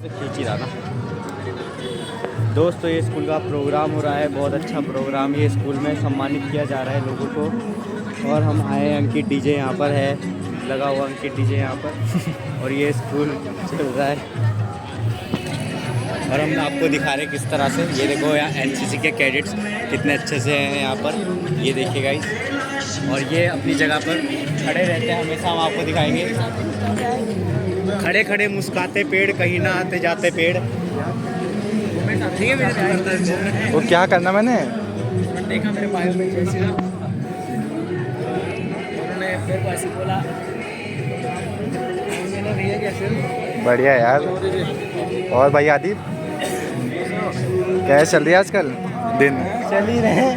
खींच ही रहा था। दोस्तों ये स्कूल का प्रोग्राम हो रहा है, बहुत अच्छा प्रोग्राम। ये स्कूल में सम्मानित किया जा रहा है लोगों को। और हम आए, अंकित डीजे यहाँ पर है लगा हुआ, अंकित डीजे यहाँ पर और ये स्कूल चल रहा है। और हम आपको दिखा रहे हैं किस तरह से। ये देखो यहाँ एनसीसी के कैडेट्स कितने अच्छे से हैं यहाँ पर, ये देखिए गाइस। और ये अपनी जगह पर खड़े रहते हैं हमेशा, हम आपको दिखाएंगे। खड़े खड़े मुस्कुराते पेड़, कहीं ना आते जाते पेड़। वो क्या करना मैंने देखा मेरे बायो में जैसे ना, उन्होंने मेरे को ऐसे बोला, मैंने भैया कैसे। बढ़िया यार। और भाई आदिप कैसे चल रही है आजकल दिन? चल ही रहे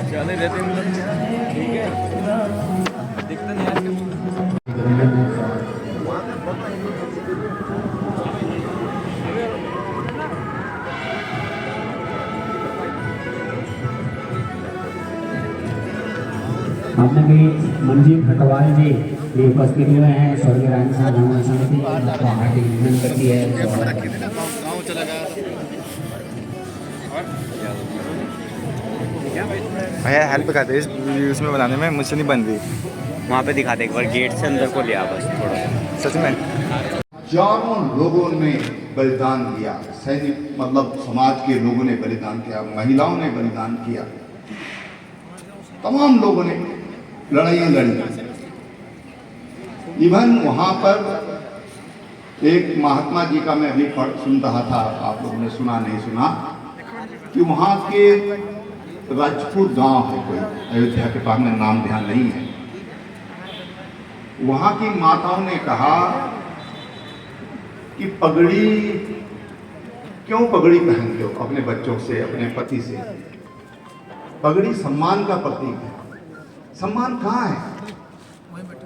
ठीक है, दिक्कत नहीं आजकल। आपने भी मंजीत खटवाल जी ये उपस्थित हुए हैं। स्वर्गीय रानी साहब भ्रमण समिति आपका हार्दिक अभिनंदन करती है। भैया हेल्प करते इस वीडियोस में बनाने में, मुझसे नहीं बन रही। वहाँ पे दिखा दे एक बार, गेट से अंदर को लिया बस थोड़ा। सच में हजारों लोगों ने बलिदान दिया, सैनिक मतलब समाज के लोगों ने बलिदान किया, महिलाओं ने बलिदान किया, तमाम लोगों ने लड़ाइयाँ लड़ी। इवन वहाँ पर एक महात्मा जी का मैं अभी सुन रहा था, आप लोगों ने सुना नहीं सुना, कि वहाँ के राजपूत गांव है कोई, अयोध्या के पास में, नाम ध्यान नहीं है। वहाँ की माताओं ने कहा कि पगड़ी क्यों पगड़ी पहनते हो अपने बच्चों से, अपने पति से? पगड़ी सम्मान का प्रतीक है। सम्मान कहाँ है?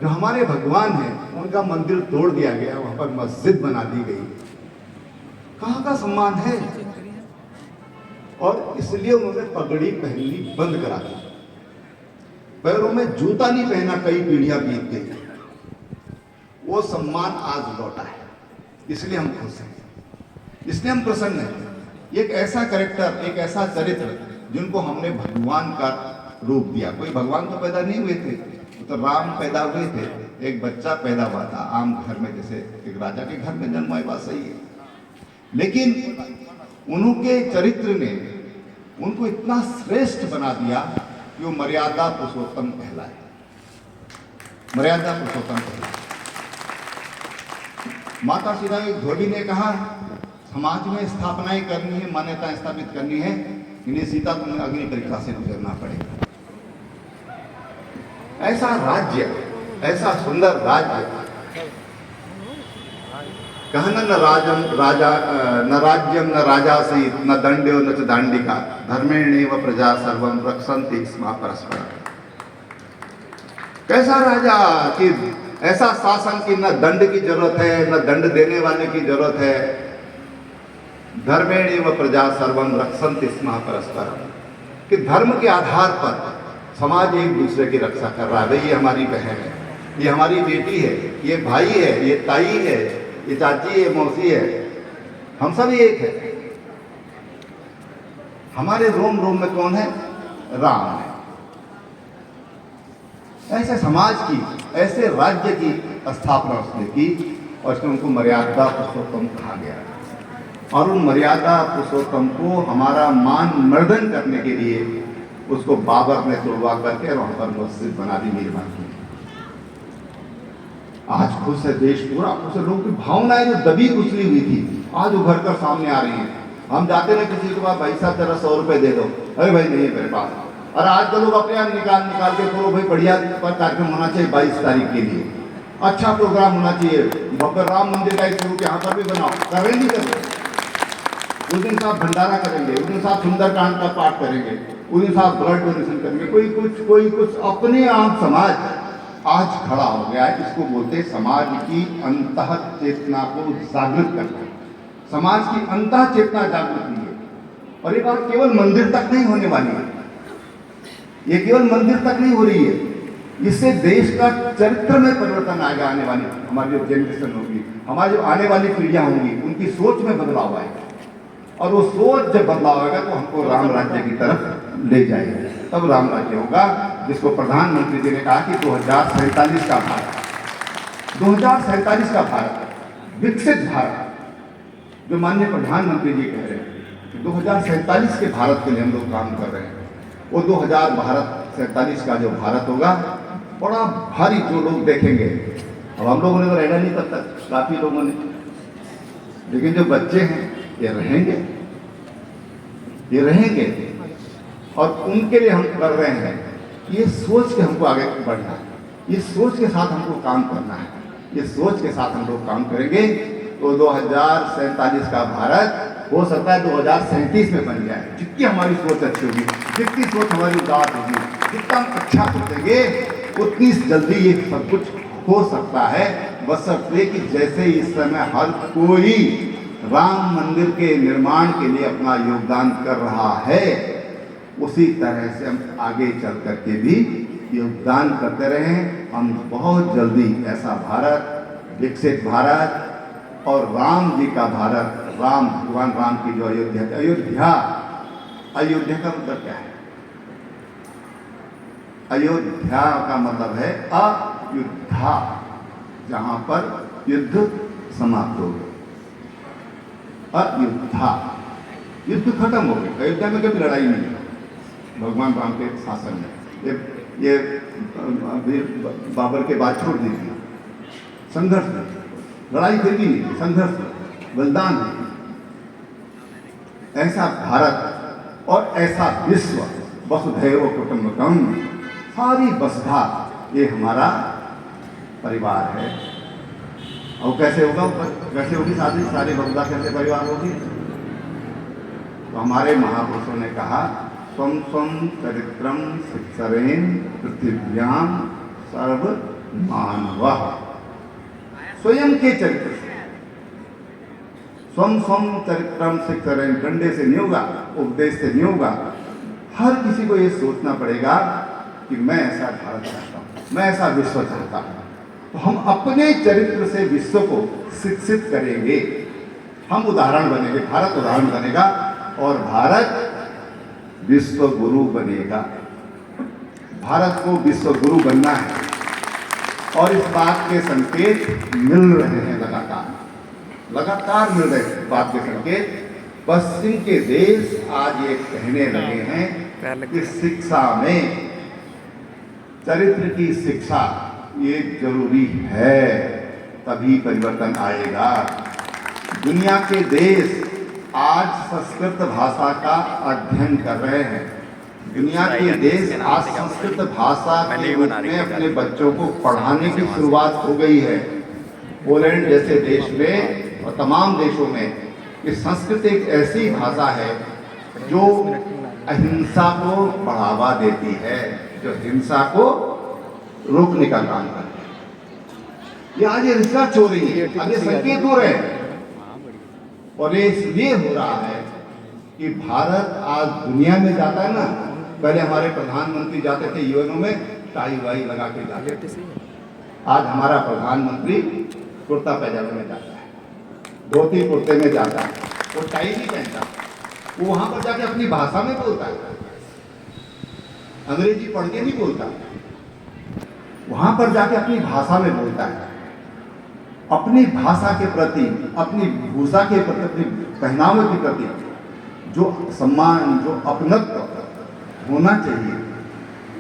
जो हमारे भगवान हैं उनका मंदिर तोड़ दिया गया, वहां पर मस्जिद बना दी गई, कहाँ का सम्मान है? और इसलिए उन्होंने पगड़ी पहननी बंद करा दी। पैरों में जूता नहीं पहना, कई पीढ़ियां बीत गई। वो सम्मान आज लौटा है, इसलिए हम खुश हैं, इसलिए हम प्रसन्न हैं। एक ऐसा कैरेक्टर, एक ऐसा चरित्र जिनको हमने भगवान का रूप दिया। कोई भगवान तो पैदा नहीं हुए थे, तो राम पैदा हुए थे, एक बच्चा पैदा हुआ था आम घर में, जैसे एक राजा के घर में जन्म हुआ, बात सही है। लेकिन उनके चरित्र ने उनको इतना श्रेष्ठ बना दिया कि वो मर्यादा पुरुषोत्तम कहलाए, मर्यादा पुरुषोत्तम कहलाए। माता सीता धोबी ने कहा समाज में स्थापनाएं करनी है, मान्यताएं स्थापित करनी है, इन्हें सीता तुम्हें अग्नि परीक्षा से गुजरना पड़ेगा। ऐसा राज्य, ऐसा सुंदर राज्य, कहना न राज्यम न राजा सहित न दंड्यो न च दांडिका धर्मेणेव प्रजा सर्वम रक्षन्ति स्म परस्पर। कैसा राजा कि ऐसा शासन की न दंड की जरूरत है, न दंड देने वाले की जरूरत है। धर्मेणेव प्रजा सर्वम रक्षन्ति स्म परस्पर, कि धर्म के आधार पर समाज एक दूसरे की रक्षा कर रहा है। भाई ये हमारी बहन है, ये हमारी बेटी है, ये भाई है, ये ताई है, ये चाची है, मौसी है, हम सब एक है। हमारे रोम रोम में कौन है? राम है। ऐसे समाज की, ऐसे राज्य की स्थापना उसने की, और उसने उनको मर्यादा पुरुषोत्तम कहा गया। और उन मर्यादा पुरुषोत्तम को हमारा मान मर्दन करने के लिए उसको बाबर ने तोड़वा करके और वहां पर मस्जिद बना दी, निर्माण की। आज खुश है देश पूरा, खुश है। लोगों की भावनाएं जो दबी कुचली हुई थी आज उभर कर सामने आ रही हैं। हम जाते ना किसी के पास, भाई साहब जरा 100 रुपए दे दो, अरे भाई नहीं है मेरे पास। और आज तो लोग अपने यहाँ निकाल के करो भाई, बढ़िया पर कार्यक्रम होना चाहिए 22 तारीख के लिए, अच्छा प्रोग्राम होना चाहिए, भव्य राम मंदिर का स्वरूप यहाँ पर भी बनाओ, कर रहे नहीं कर रहे। उस दिन साहब भंडारा करेंगे, उस दिन साहब सुंदरकांड का पाठ करेंगे, उस दिन साहब ब्लड डोनेशन करेंगे। कोई कुछ अपने आप समाज आज खड़ा हो गया है। इसको बोलते समाज की अंतः चेतना को जागृत करना। समाज की अंतः चेतना जागृत हुई है, और ये बात केवल मंदिर तक नहीं होने वाली है, ये केवल मंदिर तक नहीं हो रही है, इससे देश का चरित्र में परिवर्तन आएगा। आने वाली हमारी जो जनरेशन होगी, हमारी जो आने वाली पीढ़ियां होंगी, उनकी सोच में बदलाव आएगा, और वो सोच जब बदलाव आएगा तो हमको राम राज्य की तरफ ले जाएगा, तब राम राज्य होगा, जिसको प्रधानमंत्री जी ने कहा कि 2047 का भारत, 2047 का भारत, विकसित भारत, जो माननीय प्रधानमंत्री जी कह रहे हैं 2047 के भारत के लिए हम लोग काम कर रहे हैं। वो 2047 का जो भारत होगा, बड़ा भारी, जो लोग देखेंगे। अब हम लोगों ने तो रहना नहीं तब तक, काफी लोगों ने, लेकिन जो बच्चे हैं ये रहेंगे, ये रहेंगे, और उनके लिए हम कर रहे हैं। ये सोच के हमको आगे बढ़ना है, ये सोच के साथ हमको काम करना है, ये सोच के साथ हम लोग काम करेंगे तो 2047 का भारत हो सकता है 2037 में बन जाए। जितनी हमारी सोच अच्छी होगी, जितनी सोच हमारी उदार होगी, जितना अच्छा सोचेंगे, उतनी जल्दी ये सब कुछ हो सकता है। बशर्ते कि जैसे इस समय हर कोई राम मंदिर के निर्माण के लिए अपना योगदान कर रहा है, उसी तरह से हम आगे चल करके भी योगदान करते रहें। हम बहुत जल्दी ऐसा भारत, विकसित भारत और राम जी का भारत, राम, भगवान राम की जो अयोध्या, अयोध्या का मतलब क्या है? अयोध्या का मतलब है अयुद्धा, जहां पर युद्ध समाप्त हो गया। अयुद्धा, युद्ध खत्म हो गया, अयोध्या में कभी लड़ाई नहीं हुई भगवान राम के शासन में। ये बाबर के बाद छोड़ दीजिए, संघर्ष नहीं, लड़ाई फिर भी नहीं, संघर्ष, बलिदान नहीं। ऐसा भारत और ऐसा विश्व, वसुधैव कुटुंबकम, सारी वसुधा ये हमारा परिवार है। और कैसे होगा, कैसे होगी शादी, सारी वसुधा कैसे परिवार होगी? तो हमारे महापुरुषों ने कहा, स्वम स्वम चरित्रम शिक्षरेण पृथिव्याम सर्व मानवः। स्वयं के चरित्र से, स्वम स्वम चरित्रम शिक्षरेण, डंडे से नहीं होगा, उपदेश से नहीं होगा। हर किसी को ये सोचना पड़ेगा कि मैं ऐसा भारत चाहता हूँ, मैं ऐसा विश्व चाहता हूँ। तो हम अपने चरित्र से विश्व को शिक्षित करेंगे, हम उदाहरण बनेंगे, भारत उदाहरण बनेगा और भारत विश्व गुरु बनेगा। भारत को विश्व गुरु बनना है और इस बात के संकेत मिल रहे हैं, लगातार मिल रहे हैं बात के संकेत। पश्चिम के देश आज ये कहने लगे हैं कि शिक्षा में, चरित्र की शिक्षा ये जरूरी है, तभी परिवर्तन आएगा। दुनिया के देश आज संस्कृत भाषा का अध्ययन कर रहे हैं। दुनिया के देश आज संस्कृत भाषा के रूप में अपने बच्चों को पढ़ाने की शुरुआत हो गई है। पोलैंड जैसे देश में और तमाम देशों में ये संस्कृत एक ऐसी भाषा है जो अहिंसा को बढ़ावा देती है, जो हिंसा को रोकने का काम करती है। ये आज ये रिसर्च हो रही है, आज ये संकेत हो रहे हैं, और ये इसलिए हो रहा है कि भारत आज दुनिया में जाता है ना। पहले हमारे प्रधानमंत्री जाते थे यूएनओ में, टाई वाई लगा के जाते थे। आज हमारा प्रधानमंत्री कुर्ता पैजामे में जाता है, धोती कुर्ते में जाता है, वो टाई नहीं पहनता, वो वहां पर जाके अपनी भाषा में बोलता है, अंग्रेजी पढ़ के नहीं बोलता, वहां पर जाके अपनी भाषा में बोलता है। अपनी भाषा के प्रति, अपनी भूषा के प्रति, अपनी पहनावे के प्रति जो सम्मान, जो अपनत्व होना चाहिए,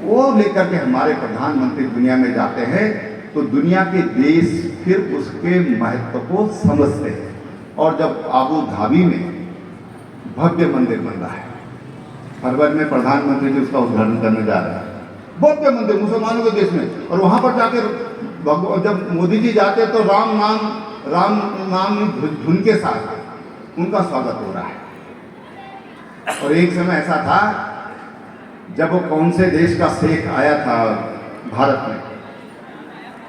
वो लेकर के हमारे प्रधानमंत्री दुनिया में जाते हैं, तो दुनिया के देश फिर उसके महत्व को समझते हैं। और जब आबू धाबी में भव्य मंदिर बन रहा है, फरवरी में प्रधानमंत्री जी उसका उद्घाटन करने जा रहे हैं, भव्य मंदिर मुसलमानों के देश में, और वहां पर जाकर जब मोदी जी जाते तो राम नाम धुन के साथ उनका स्वागत हो रहा है। और एक समय ऐसा था जब वो कौन से देश का शेख आया था भारत में,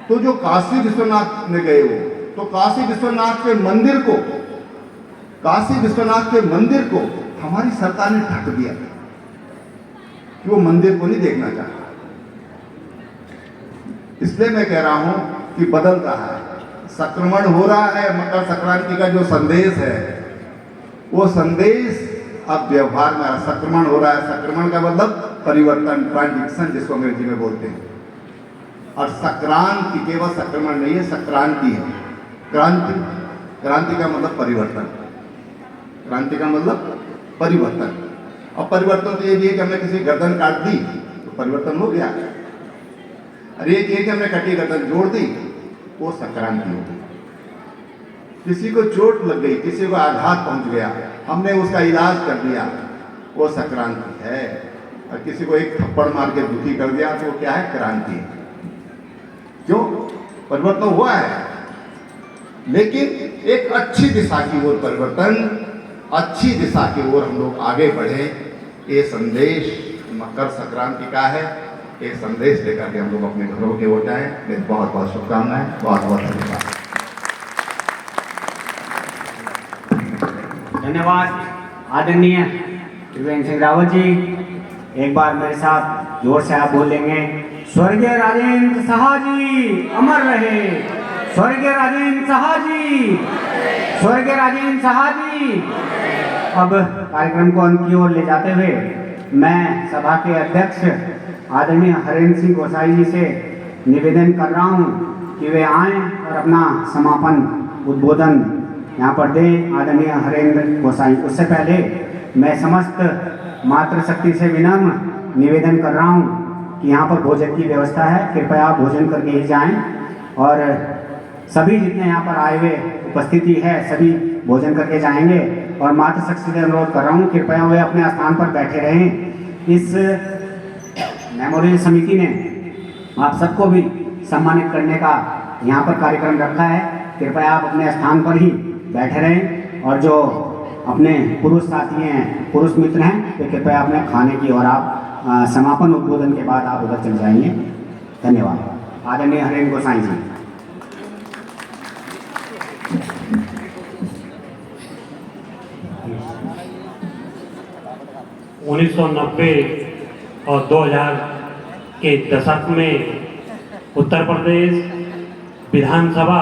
तो जो काशी विश्वनाथ में गए वो, तो काशी विश्वनाथ के मंदिर को हमारी सरकार ने ढक दिया कि वो मंदिर को नहीं देखना चाहता। इसलिए मैं कह रहा हूँ कि बदल रहा है, संक्रमण हो रहा है। मकर संक्रांति का जो संदेश है वो संदेश अब व्यवहार में संक्रमण हो रहा है। संक्रमण का मतलब परिवर्तन, ट्रांजिशन जिसको अंग्रेजी में बोलते हैं। और संक्रांति केवल संक्रमण नहीं है, संक्रांति है। क्रांति, क्रांति का मतलब परिवर्तन, क्रांति का मतलब परिवर्तन। और परिवर्तन तो ये भी है कि हमने किसी गर्दन काट दी तो परिवर्तन हो गया, और एक ये कि हमने कटी गर्दन जोड़ दी वो संक्रांति हो गई। किसी को चोट लग गई, किसी को आघात पहुंच गया, हमने उसका इलाज कर दिया, वो संक्रांति है। और किसी को एक थप्पड़ मार के दुखी कर दिया तो वो क्या है? क्रांति है। क्यों? परिवर्तन हुआ है, लेकिन एक अच्छी दिशा की ओर परिवर्तन, अच्छी दिशा की ओर हम लोग आगे बढ़े, ये संदेश मकर संक्रांति का है। ये संदेश लेकर के हम लोग अपने घरों की ओर जाएं। मेरी बहुत बहुत शुभकामनाएं, बहुत बहुत धन्यवाद। धन्यवाद आदरणीय त्रिवेंद्र सिंह रावत जी। एक बार मेरे साथ जोर से आप बोल लेंगे, स्वर्गीय राजेंद्र साहा जी अमर रहे, स्वर्गीय राजेंद्र साहा जी, स्वर्गीय राजेंद्र साहा जी। अब कार्यक्रम को अंत की ओर ले जाते हुए मैं सभा के अध्यक्ष आदरणीय हरेंद्र सिंह गोसाई जी से निवेदन कर रहा हूँ कि वे आएं और अपना समापन उद्बोधन यहाँ पर दें। आदरणीय हरेंद्र गोसाई। उससे पहले मैं समस्त मातृशक्ति से विनम्र निवेदन कर रहा हूँ कि यहाँ पर भोजन की व्यवस्था है, कृपया भोजन करके ही जाएं। और सभी जितने यहाँ पर आए हुए उपस्थिति है सभी भोजन करके जाएंगे। और मातृशक्ति से अनुरोध कर रहा हूँ कृपया वे अपने स्थान पर बैठे रहें। इस मेमोरियल समिति ने आप सबको भी सम्मानित करने का यहाँ पर कार्यक्रम रखा है, कृपया आप अपने स्थान पर ही बैठे रहें। और जो अपने पुरुष साथी हैं, पुरुष मित्र हैं, तो कृपया अपने खाने की और आप समापन उद्बोधन के बाद आप उधर चले जाएंगे। धन्यवाद। आदरणीय हरेंद्र गोसाई जी। उन्नीस सौ 90 और 2000 के दशक में उत्तर प्रदेश विधानसभा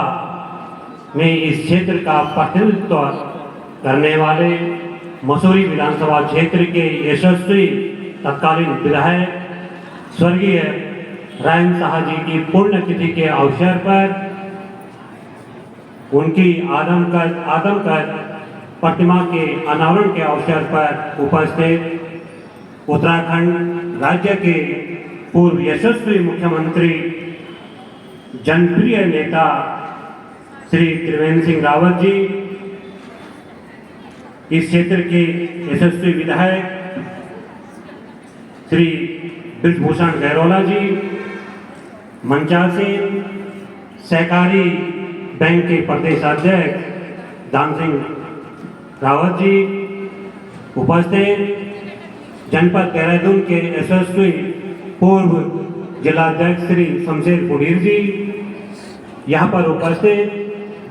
में इस क्षेत्र का प्रतिनिधित्व करने वाले मसूरी विधानसभा क्षेत्र के यशस्वी तत्कालीन विधायक स्वर्गीय राजेंद्र साहा जी की पुण्यतिथि के अवसर पर उनकी आदमकद प्रतिमा के अनावरण के अवसर पर उपस्थित उत्तराखंड राज्य के पूर्व यशस्वी मुख्यमंत्री, जनप्रिय नेता श्री त्रिवेंद्र सिंह रावत जी, इस क्षेत्र के यशस्वी विधायक श्री ब्रिजभूषण गहरोला जी, मंचासीन सहकारी बैंक के प्रदेश अध्यक्ष दान सिंह रावत जी, उपस्थित जनपद देहरादून के यशस्वी पूर्व जिलाध्यक्ष श्री शमशेर पुडीर जी, यहाँ पर उपस्थित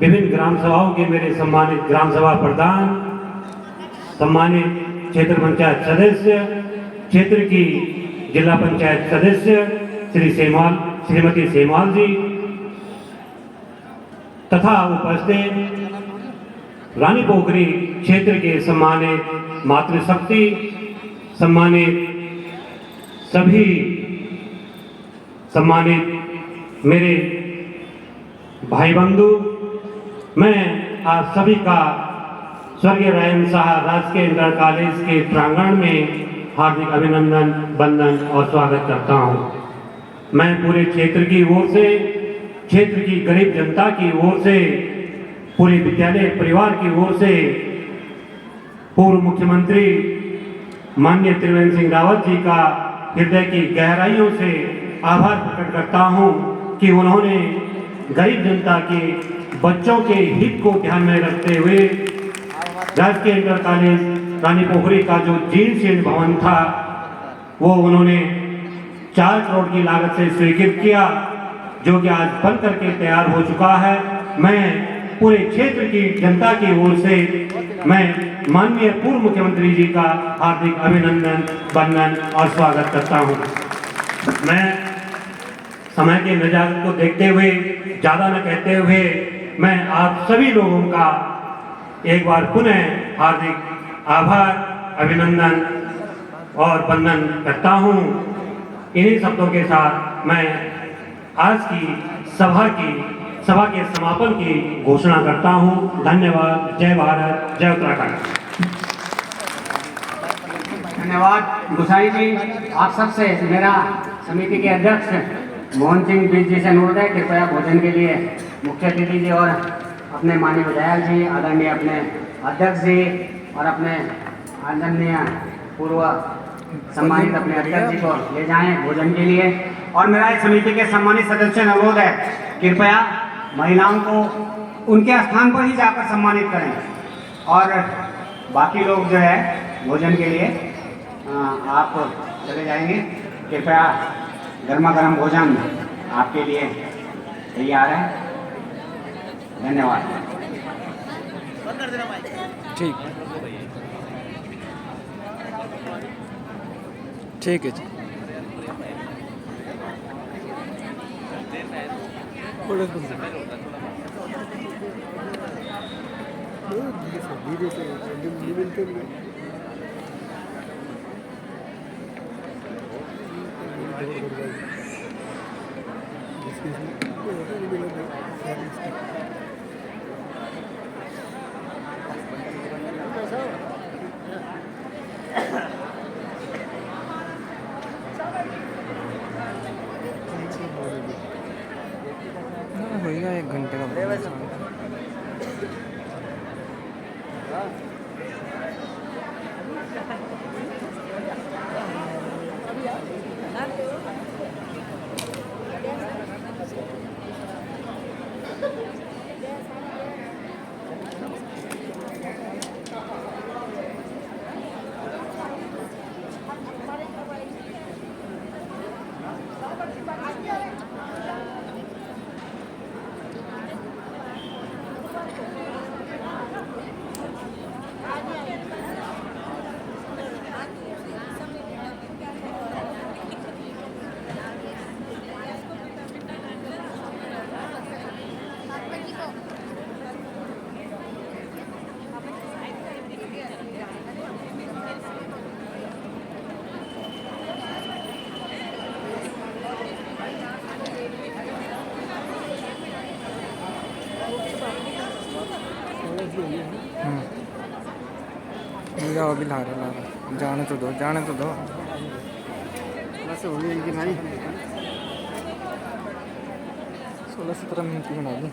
विभिन्न ग्राम सभाओं के मेरे सम्मानित ग्राम सभा प्रधान, सम्मानित क्षेत्र पंचायत सदस्य, क्षेत्र की जिला पंचायत सदस्य श्रीमती सेमाल जी, तथा उपस्थित रानी पोखरी क्षेत्र के सम्मानित मातृशक्ति, सम्मानित सभी सम्मानित मेरे भाई बंधु, मैं आप सभी का स्वर्गीय राजेंद्र साहा राजकीय इंटर कॉलेज के प्रांगण में हार्दिक अभिनंदन, वंदन और स्वागत करता हूं। मैं पूरे क्षेत्र की ओर से, क्षेत्र की गरीब जनता की ओर से, पूरे विद्यालय परिवार की ओर से पूर्व मुख्यमंत्री माननीय त्रिवेंद्र सिंह रावत जी का हृदय की गहराइयों से आभार प्रकट करता हूं कि उन्होंने गरीब जनता के बच्चों के हित को ध्यान में रखते हुए राजकीय इंटर कॉलेज रानी पोखरी का जो जीर्ण शीर्ण भवन था वो उन्होंने 4 करोड़ की लागत से स्वीकृत किया, जो कि आज बन करके तैयार हो चुका है। मैं पूरे क्षेत्र की जनता की ओर से मैं माननीय पूर्व मुख्यमंत्री जी का हार्दिक अभिनंदन, वंदन और स्वागत करता हूं। मैं समय के मिजाज को देखते हुए ज़्यादा न कहते हुए मैं आप सभी लोगों का एक बार पुनः हार्दिक आभार, अभिनंदन और वंदन करता हूँ। इन्हीं शब्दों के साथ मैं आज की सभा के समापन की घोषणा करता हूँ। धन्यवाद। जय भारत, जय उत्तराखंड। धन्यवाद गोसाई जी। आप सबसे मेरा समिति के अध्यक्ष मोहन सिंह बीज जी से अनुरोध है, कृपया भोजन के लिए मुख्य अतिथि जी और अपने माननीय विधायक जी, आदरणीय अपने अध्यक्ष जी और अपने आदरणीय पूर्व सम्मानित अपने अध्यक्ष जी को ले जाएं भोजन के लिए। और मेरा इस समिति के सम्मानित सदस्य से अनुरोध है, कृपया महिलाओं को उनके स्थान पर ही जाकर सम्मानित करें और बाकी लोग जो है भोजन के लिए आप चले जाएंगे। कृपया गर्मा गर्म भोजन आपके लिए तैयार है। धन्यवाद। ठीक ठीक है जी। होगा 1 घंटे का। जाओ अभी ला रहा जाने तो दो वैसे हो गई कि नहीं 16-17 मिनट की बना दूँ।